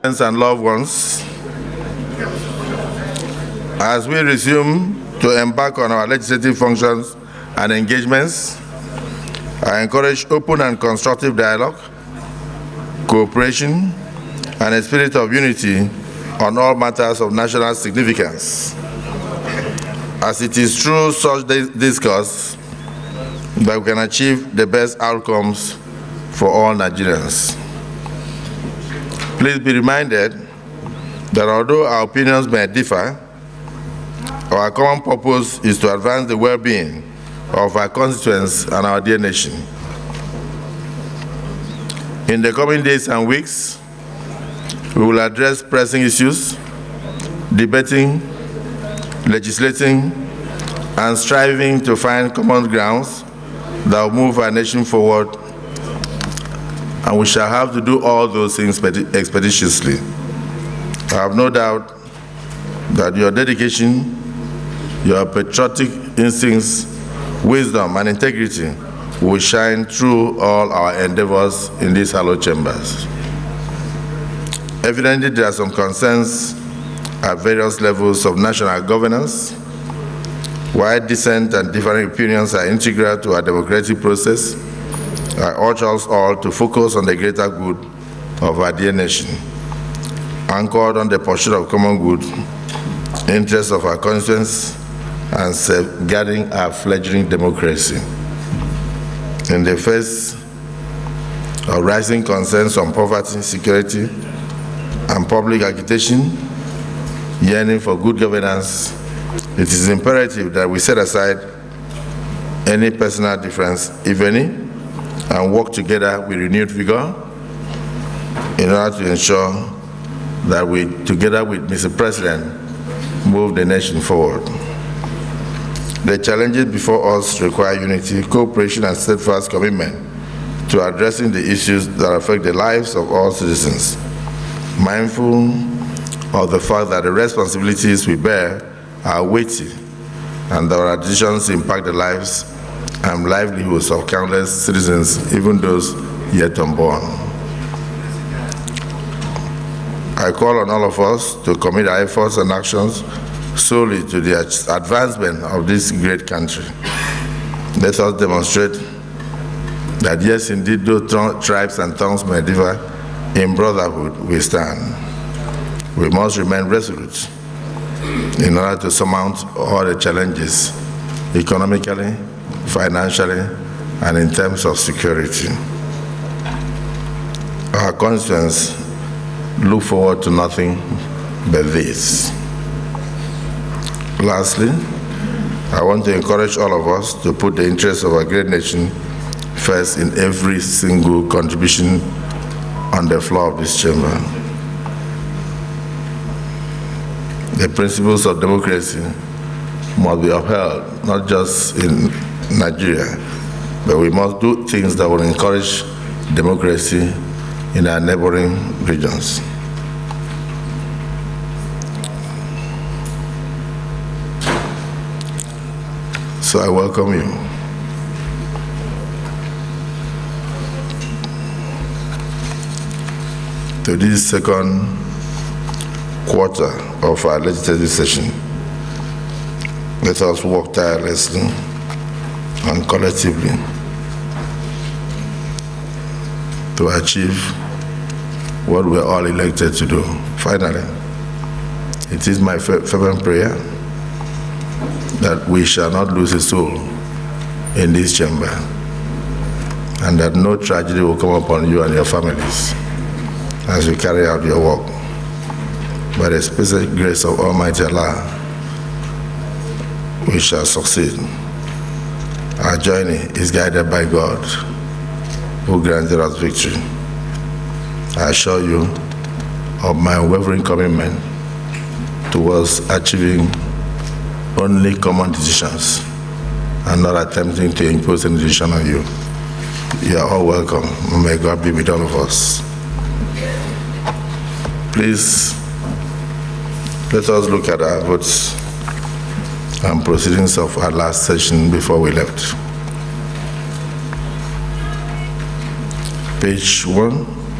And loved ones, as we resume to embark on our legislative functions and engagements, I encourage open and constructive dialogue, cooperation, and a spirit of unity on all matters of national significance, as it is through such discourse that we can achieve the best outcomes for all Nigerians. Please be reminded that although our opinions may differ, our common purpose is to advance the well-being of our constituents and our dear nation. In the coming days and weeks, we will address pressing issues, debating, legislating, and striving to find common grounds that will move our nation forward, and we shall have to do all those things expeditiously. I have no doubt that your dedication, your patriotic instincts, wisdom, and integrity will shine through all our endeavors in these hallowed chambers. Evidently, there are some concerns at various levels of national governance. While dissent and differing opinions are integral to our democratic process, I urge us all to focus on the greater good of our dear nation, anchored on the pursuit of common good, interests of our constituents, and safeguarding our fledgling democracy. In the face of rising concerns on poverty, security, and public agitation, yearning for good governance, it is imperative that we set aside any personal difference, if any, and work together with renewed vigor in order to ensure that we, together with Mr. President, move the nation forward. The challenges before us require unity, cooperation, and steadfast commitment to addressing the issues that affect the lives of all citizens, mindful of the fact that the responsibilities we bear are weighty and that our decisions impact the lives and livelihoods of countless citizens, even those yet unborn. I call on all of us to commit our efforts and actions solely to the advancement of this great country. Let us demonstrate that yes, indeed, though tribes and tongues may differ, in brotherhood we stand. We must remain resolute in order to surmount all the challenges, economically, financially, and in terms of security. Our constituents look forward to nothing but this. Lastly, I want to encourage all of us to put the interests of our great nation first in every single contribution on the floor of this chamber. The principles of democracy must be upheld, not just in Nigeria, but we must do things that will encourage democracy in our neighboring regions. So I welcome you to this second quarter of our legislative session. Let us work tirelessly and collectively to achieve what we're all elected to do. Finally, it is my fervent prayer that we shall not lose a soul in this chamber, and that no tragedy will come upon you and your families as you carry out your work. By the special grace of Almighty Allah, we shall succeed. Our journey is guided by God, who granted us victory. I assure you of my unwavering commitment towards achieving only common decisions and not attempting to impose any decision on you. You are all welcome. May God be with all of us. Please, let us look at our votes and proceedings of our last session before we left. Page 1.